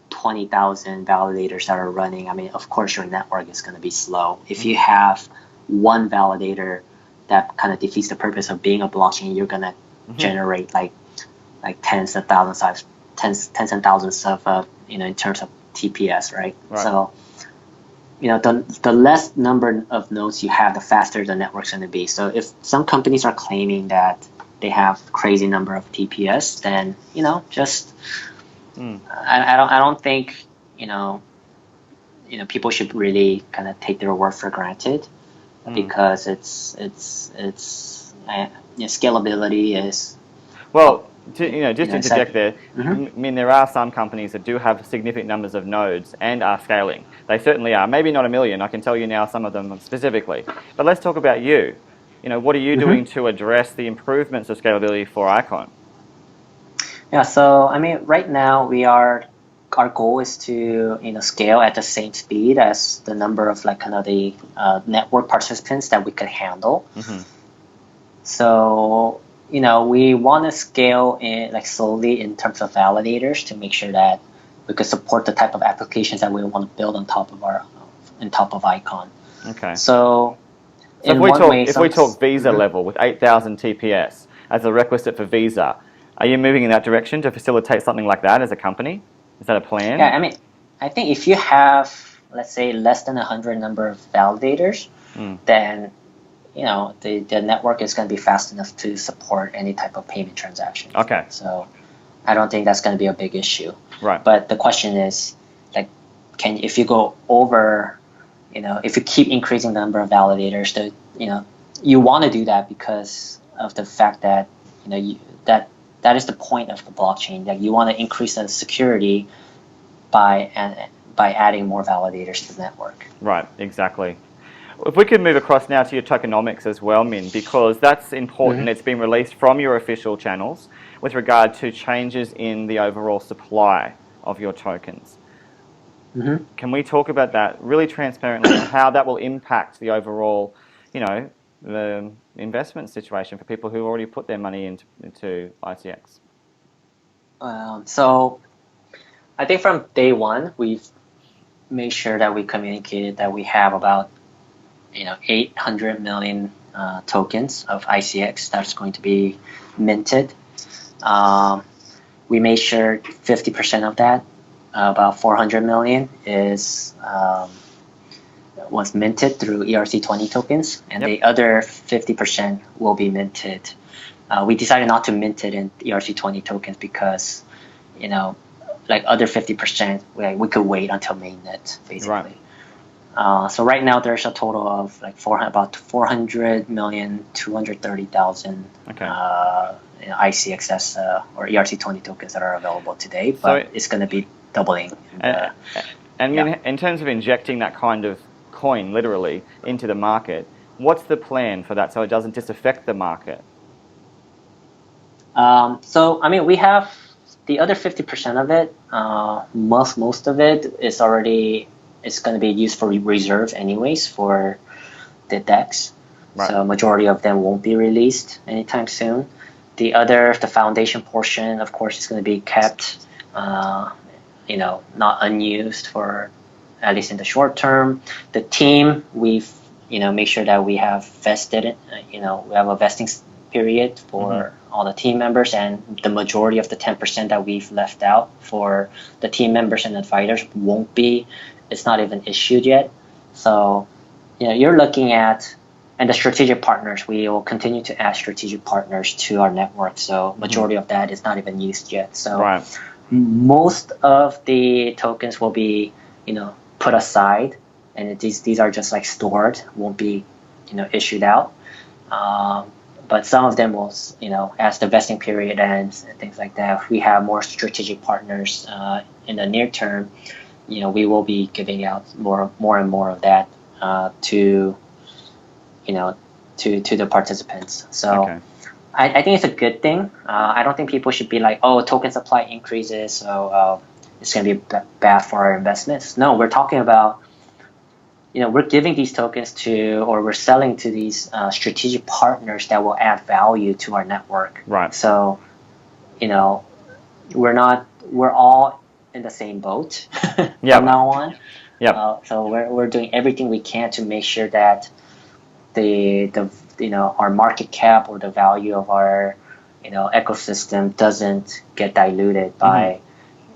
20,000 validators that are running, I mean, of course your network is going to be slow. If you have one validator, that kind of defeats the purpose of being a blockchain. You're going to generate tens and thousands of in terms of TPS, right? So the less number of nodes you have, the faster the network's going to be. So if some companies are claiming that they have crazy number of TPS, then just I don't think people should really kind of take their word for granted, because it's scalability is Just to interject there, I mean, there are some companies that do have significant numbers of nodes and are scaling. They certainly are. Maybe not a million. I can tell you now some of them specifically. But let's talk about you. What are you doing to address the improvements of scalability for Icon? Yeah, so I mean, right now our goal is to scale at the same speed as the number of like kind of the network participants that we could handle. So we want to scale in like slowly in terms of validators to make sure that we could support the type of applications that we want to build on top of Icon. Okay. So if we talk Visa level with 8,000 TPS as a requisite for Visa, are you moving in that direction to facilitate something like that as a company? Is that a plan? Yeah, I mean, I think if you have, let's say, less than 100 number of validators, then the network is going to be fast enough to support any type of payment transaction. Okay. So I don't think that's going to be a big issue. Right. But the question is, like, if you go over, if you keep increasing the number of validators, you want to do that because of the fact that that is the point of the blockchain. That you want to increase the security by adding more validators to the network. Right. Exactly. If we could move across now to your tokenomics as well, Min, because that's important. It's been released from your official channels with regard to changes in the overall supply of your tokens. Can we talk about that really transparently and how that will impact the overall, the investment situation for people who already put their money into ICX? So I think from day one, we've made sure that we communicated that we have about 800 million tokens of ICX that's going to be minted. We made sure 50% of that, about 400 million, was minted through ERC20 tokens, and the other 50% will be minted. We decided not to mint it in ERC20 tokens because, like other 50%, we could wait until mainnet, basically. Right. So right now there's a total of like about 400,230,000 ICXS or ERC20 tokens that are available today, but it's going to be doubling. In terms of injecting that kind of coin, literally, into the market, what's the plan for that so it doesn't disaffect the market? So I mean, we have the other 50% of it. Most of it is already. It's going to be used for reserve anyways for the DEX. Right. So majority of them won't be released anytime soon. The foundation portion, of course, is going to be kept, not unused for at least in the short term. The team, we've, make sure that we have vested it. We have a vesting period for all the team members, and the majority of the 10% that we've left out for the team members and advisors won't be. It's not even issued yet. So, you're looking at, and the strategic partners, we will continue to add strategic partners to our network. So majority of that is not even used yet. So most of the tokens will be, put aside, and these are just like stored, won't be, issued out. But some of them will, as the vesting period ends and things like that, if we have more strategic partners in the near term, we will be giving out more and more of that to the participants. So I think it's a good thing. I don't think people should be like, oh, token supply increases, so it's going to be bad for our investments. No, we're talking about, we're giving these tokens or we're selling to these strategic partners that will add value to our network. Right. So, we're all in the same boat from now on. So we're doing everything we can to make sure that our market cap or the value of our ecosystem doesn't get diluted by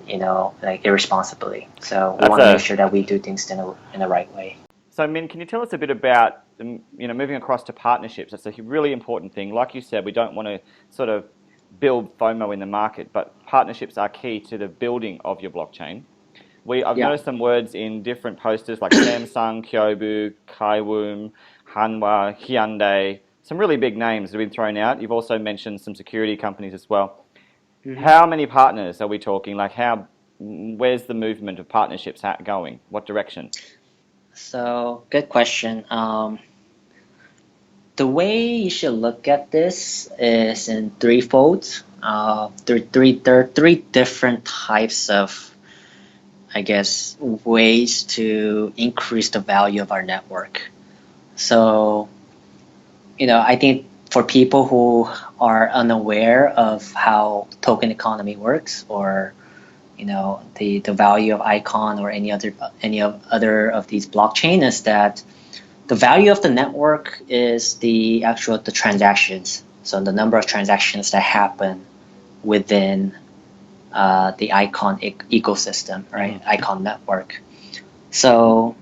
irresponsibly. So we want to make sure that we do things in the right way. So Min, can you tell us a bit about moving across to partnerships? That's a really important thing. Like you said, we don't want to sort of build FOMO in the market, but partnerships are key to the building of your blockchain. I've noticed some words in different posters like Samsung, Kyobu, Kaiwoom, Hanwha, Hyundai. Some really big names have been thrown out. You've also mentioned some security companies as well. How many partners are we talking? Like where's the movement of partnerships going? What direction? So, good question. The way you should look at this is in threefold. There are three different types of, I guess, ways to increase the value of our network. So, I think for people who are unaware of how token economy works, or the value of Icon or any other of these blockchain, is that the value of the network is the transactions. So the number of transactions that happen within the Icon ecosystem, right? Icon network. So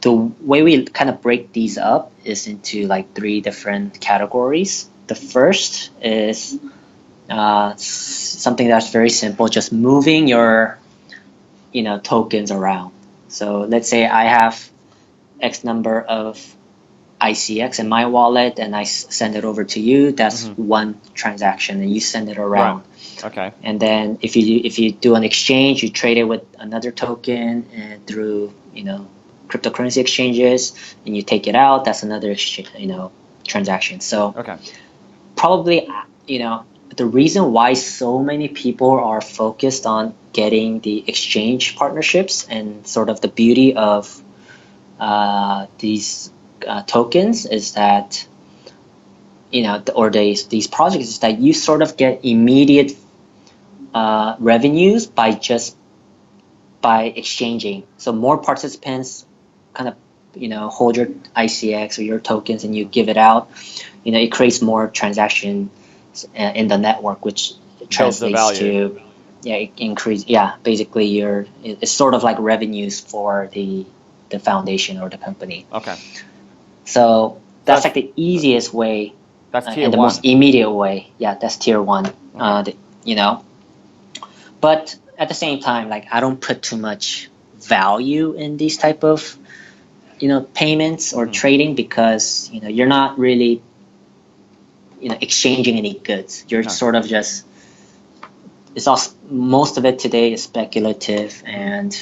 the way we kind of break these up is into like three different categories. The first is something that's very simple, just moving your tokens around. So let's say I have X number of ICX in my wallet and I send it over to you. That's one transaction, and you send it around. Right. Okay. And then if you do an exchange, you trade it with another token and through cryptocurrency exchanges, and you take it out. That's another exchange, transaction. So probably the reason why so many people are focused on getting the exchange partnerships and sort of the beauty of these tokens is that or these projects is that you sort of get immediate revenues by exchanging. So more participants kind of hold your ICX or your tokens and you give it out. It creates more transactions in the network, which translates to increase. Basically it's sort of like revenues for the foundation or the company. Okay. So that's like the easiest way. That's tier and the one. most immediate way. Yeah, that's tier one. Okay. But at the same time, like I don't put too much value in these type of payments or trading, because you're not really exchanging any goods. You're sort of just, it's also, most of it today is speculative, and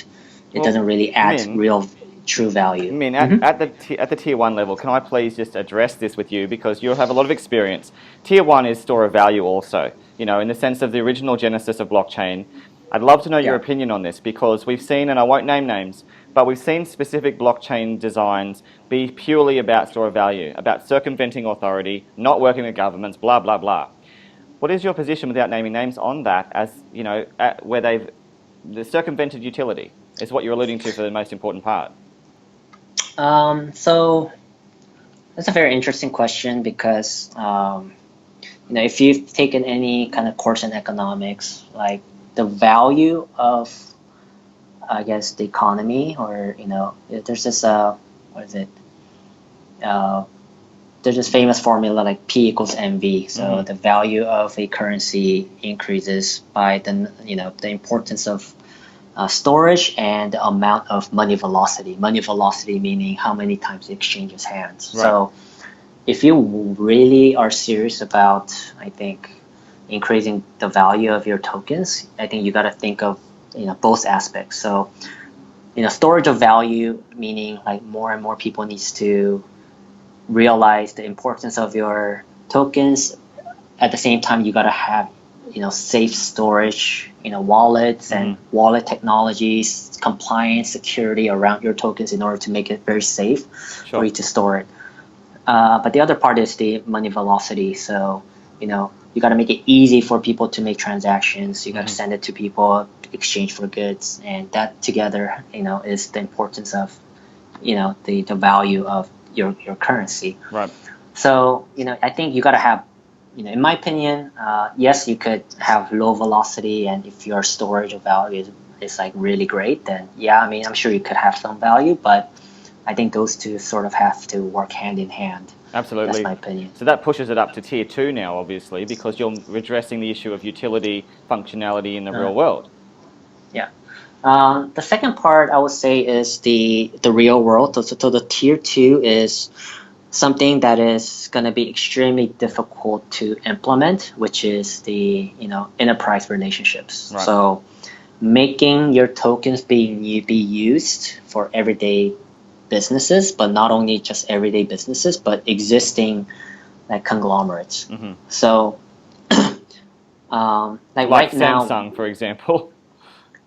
it doesn't really add real true value. Min, at the tier one level, can I please just address this with you, because you have a lot of experience. Tier one is store of value also, in the sense of the original genesis of blockchain. I'd love to know your opinion on this, because we've seen, and I won't name names, but we've seen specific blockchain designs be purely about store of value, about circumventing authority, not working with governments, blah, blah, blah. What is your position, without naming names, on that, as, where the circumvented utility is what you're alluding to for the most important part? So that's a very interesting question, because if you've taken any kind of course in economics, like the value of, I guess, the economy, or there's this what is it? There's this famous formula like P equals MV. So the value of a currency increases by the importance of storage and the amount of money velocity. Money velocity meaning how many times it exchanges hands. Right. So if you really are serious about, I think, increasing the value of your tokens, I think you got to think of both aspects. So storage of value, meaning like more and more people needs to realize the importance of your tokens. At the same time, you got to have safe storage, wallets and wallet technologies, compliance, security around your tokens in order to make it very safe for you to store it. But the other part is the money velocity. So you got to make it easy for people to make transactions. You got to send it to people, exchange for goods, and that together is the importance of the value of your currency. Right. So I think you got to have, in my opinion, yes, you could have low velocity, and if your storage of value is like really great, then I'm sure you could have some value, but I think those two sort of have to work hand in hand. Absolutely. That's my opinion. So that pushes it up to tier two now, obviously, because you're addressing the issue of utility, functionality in the real world. Yeah. The second part I would say is the real world. So the tier two is something that is going to be extremely difficult to implement, which is the enterprise relationships. Right. So making your tokens be used for everyday businesses, but not only just everyday businesses, but existing like conglomerates. Mm-hmm. So Like right Samsung, now, for example.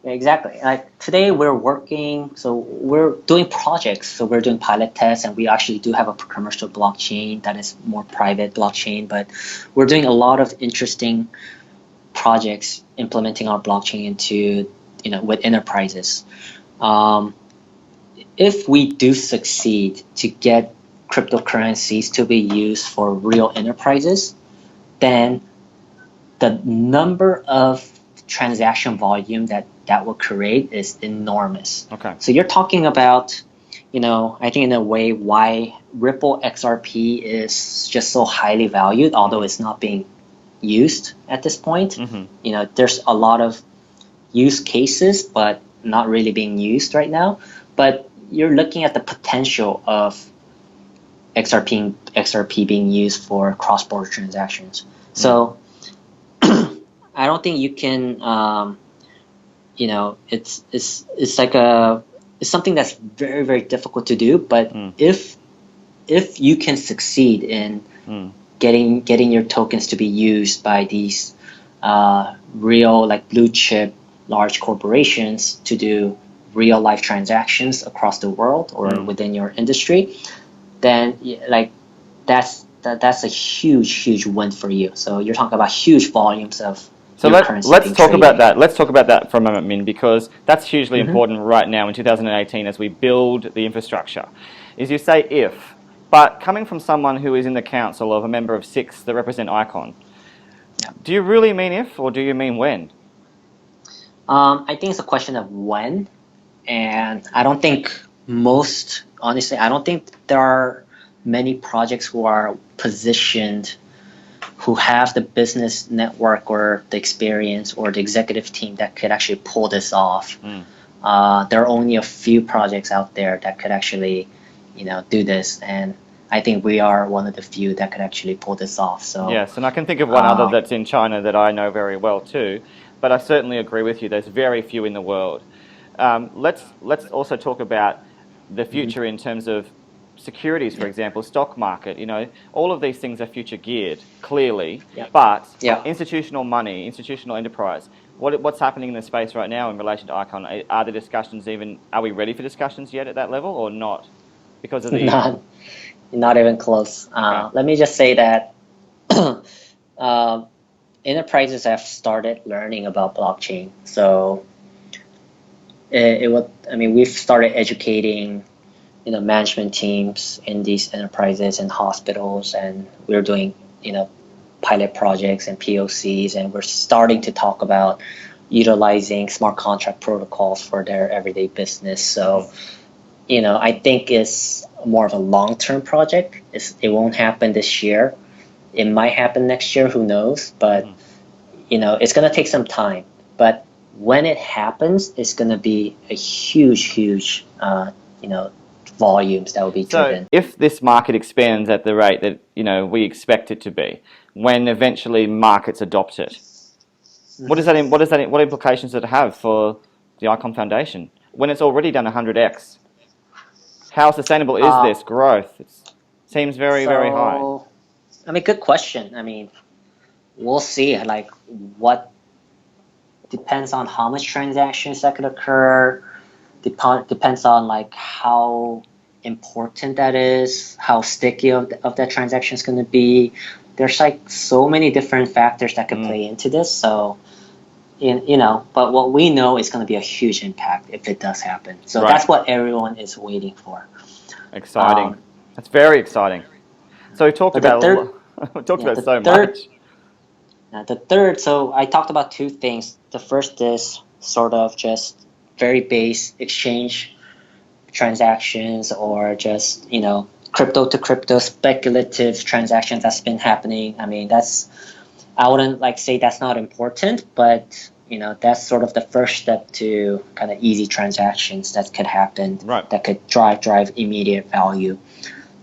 exactly. Like today we're doing projects. So we're doing pilot tests, and we actually do have a commercial blockchain that is more private blockchain, but we're doing a lot of interesting projects implementing our blockchain into, with enterprises. If we do succeed to get cryptocurrencies to be used for real enterprises, then the number of transaction volume that will create is enormous. Okay. So you're talking about, I think in a way why Ripple XRP is just so highly valued, although it's not being used at this point. Mm-hmm. There's a lot of use cases, but not really being used right now. But you're looking at the potential of XRP being used for cross-border transactions. So I don't think you can, it's like it's something that's very, very difficult to do. But if you can succeed in getting your tokens to be used by these real like blue chip large corporations to do real life transactions across the world or within your industry, then like that's a huge win for you. So you're talking about huge volumes of currency let's being talk traded. about that. Let's talk about that for a moment, Min, because that's hugely important right now in 2018 as we build the infrastructure. Is you say if, but coming from someone who is in the council of a member of 6 that represent Icon, do you really mean if or do you mean when? I think it's a question of when, and I don't think honestly, I don't think there are many projects who are positioned, who have the business network or the experience or the executive team that could actually pull this off. There are only a few projects out there that could actually, do this, and I think we are one of the few that could actually pull this off. So yes, and I can think of one other that's in China that I know very well too, but I certainly agree with you. There's very few in the world. Let's also talk about the future in terms of securities, for example, stock market. All of these things are future geared, clearly, but institutional money, institutional enterprise. What's happening in the space right now in relation to Icon? Are the discussions are we ready for discussions yet at that level or not? Because of the not even close. Let me just say that enterprises have started learning about blockchain. So we've started educating, management teams in these enterprises and hospitals, and we're doing, pilot projects and POCs, and we're starting to talk about utilizing smart contract protocols for their everyday business. So, I think it's more of a long-term project. It won't happen this year. It might happen next year, who knows? But, it's going to take some time. But when it happens, it's going to be a huge, volumes that will be driven. So if this market expands at the rate that we expect it to be, when eventually markets adopt it, what implications does it have for the Icon Foundation when it's already done 100x? How sustainable is this growth? It seems very high. Good question. We'll see. Like, what depends on how much transactions that could occur. Depends on like how important that is, how sticky of that transaction is going to be. There's like so many different factors that could play into this. So, but what we know is going to be a huge impact if it does happen. So that's what everyone is waiting for. Exciting. That's very exciting. So we talked about so much. The third, so I talked about two things. The first is sort of just very base exchange transactions, or just crypto to crypto speculative transactions that's been happening. I wouldn't like say that's not important, but that's sort of the first step to kind of easy transactions that could happen, that could drive immediate value.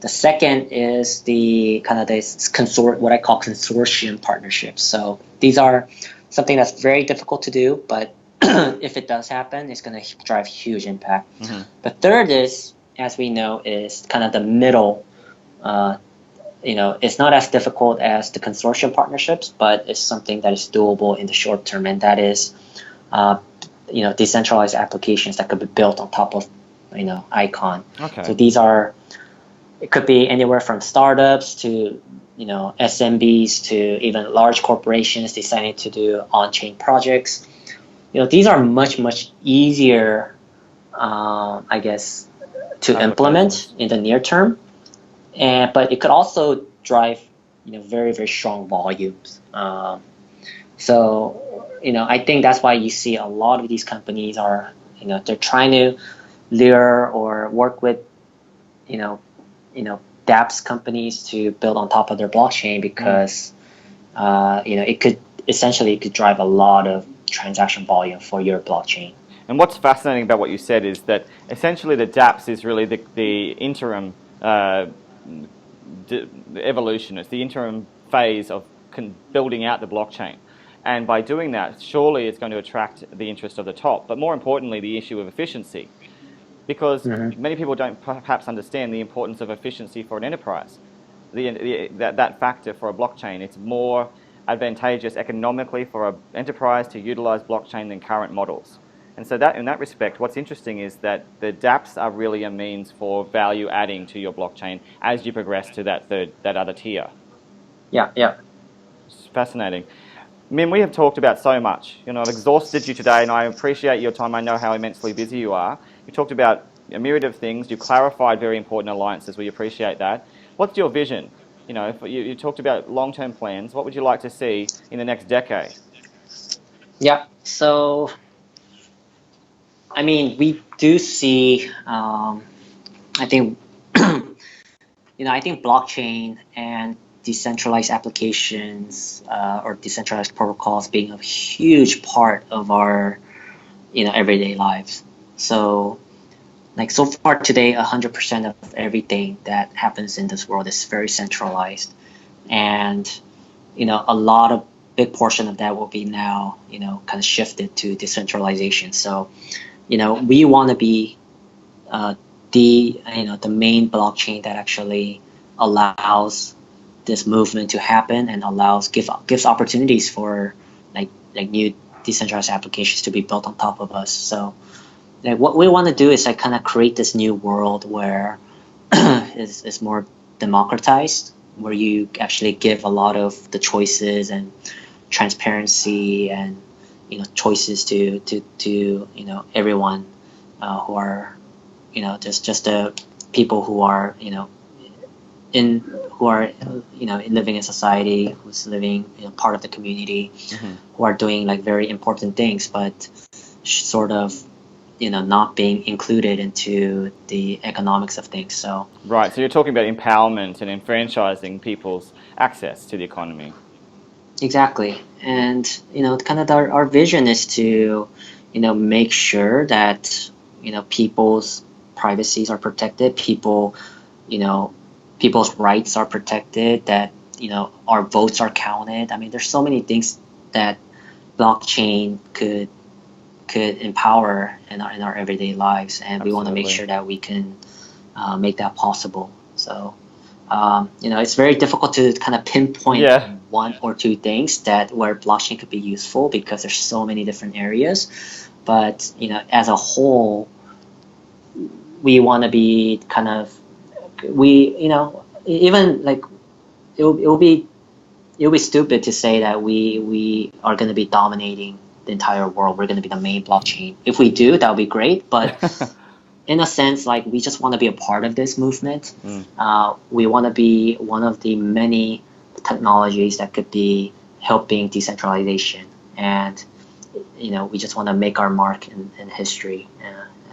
The second is the kind of this what I call consortium partnerships. So these are something that's very difficult to do, but if it does happen, it's going to drive huge impact. Mm-hmm. The third is, as we know, is kind of the middle. It's not as difficult as the consortium partnerships, but it's something that is doable in the short term, and that is, decentralized applications that could be built on top of, Icon. Okay. So these are, it could be anywhere from startups to, SMBs to even large corporations deciding to do on-chain projects. These are much, much easier, I guess, to implement in the near term. But it could also drive, very, very strong volumes. So, I think that's why you see a lot of these companies are, they're trying to lure or work with, DAPPs companies to build on top of their blockchain because, it could drive a lot of transaction volume for your blockchain. And what's fascinating about what you said is that essentially the DAPPs is really the interim evolution. It's the interim phase of building out the blockchain. And by doing that, surely it's going to attract the interest of the top. But more importantly, the issue of efficiency. Because many people don't perhaps understand the importance of efficiency for an enterprise. That factor for a blockchain, it's more advantageous economically for an enterprise to utilize blockchain than current models. And so that in that respect, what's interesting is that the DAPPs are really a means for value adding to your blockchain as you progress to that other tier. Yeah. It's fascinating. Min, we have talked about so much. I've exhausted you today, and I appreciate your time. I know how immensely busy you are. You talked about a myriad of things. You clarified very important alliances. We appreciate that. What's your vision? You talked about long-term plans. What would you like to see in the next decade? Yeah. So, I mean, we do see. I think, I think blockchain and decentralized applications or decentralized protocols being a huge part of our, everyday lives. So, like so far today, 100% of everything that happens in this world is very centralized, and a lot of big portion of that will be now, kind of shifted to decentralization. So, we want to be the main blockchain that actually allows this movement to happen and gives opportunities for like new decentralized applications to be built on top of us. So what we want to do is kind of create this new world where it's more democratized, where you actually give a lot of the choices and transparency and choices to everyone who are just the people who are living in society, who's living part of the community, who are doing like very important things, but sort of not being included into the economics of things. So right. So you're talking about empowerment and enfranchising people's access to the economy. Exactly, and kind of our vision is to make sure that people's privacies are protected, people's rights are protected, that our votes are counted. I mean, there's so many things that blockchain could empower in our everyday lives, and we want to make sure that we can make that possible. So it's very difficult to kind of pinpoint one or two things where blockchain could be useful because there's so many different areas. But as a whole, we want to be kind of even like it'll be stupid to say that we are going to be dominating the entire world. We're going to be the main blockchain. If we do, that would be great. But in a sense, like we just want to be a part of this movement. We want to be one of the many technologies that could be helping decentralization, and we just want to make our mark in history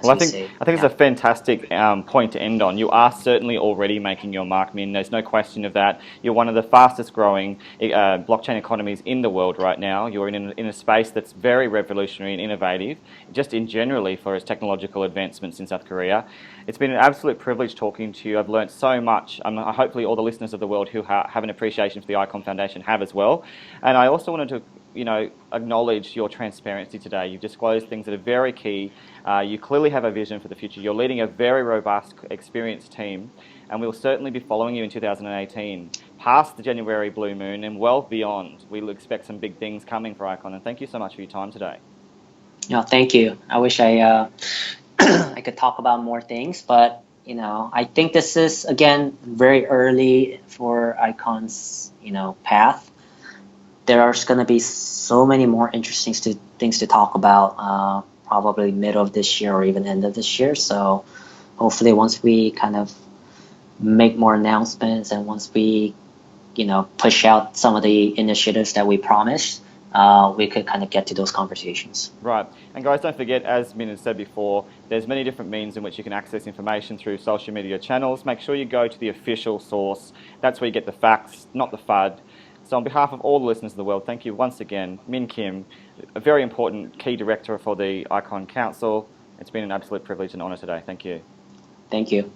as Well, we say. I think it's a fantastic point to end on. You are certainly already making your mark, Min. There's no question of that. You're one of the fastest growing blockchain economies in the world right now. You're in a space that's very revolutionary and innovative, just in generally for its technological advancements in South Korea. It's been an absolute privilege talking to you. I've learned so much. Hopefully all the listeners of the world who have an appreciation for the Icon Foundation have as well. And I also wanted to acknowledge your transparency today. You've disclosed things that are very key. You clearly have a vision for the future. You're leading a very robust, experienced team, and we'll certainly be following you in 2018, past the January Blue Moon and well beyond. We'll expect some big things coming for Icon, and thank you so much for your time today. No, thank you. I wish I I could talk about more things, but I think this is again very early for Icon's path. There's going to be so many more interesting things to talk about, probably middle of this year or even end of this year. So hopefully once we kind of make more announcements and once we push out some of the initiatives that we promised, we could kind of get to those conversations. Right. And guys, don't forget, as Min has said before, there's many different means in which you can access information through social media channels. Make sure you go to the official source. That's where you get the facts, not the FUD. So on behalf of all the listeners of the world, thank you once again, Min Kim, a very important key director for the Icon Council. It's been an absolute privilege and honour today. Thank you. Thank you.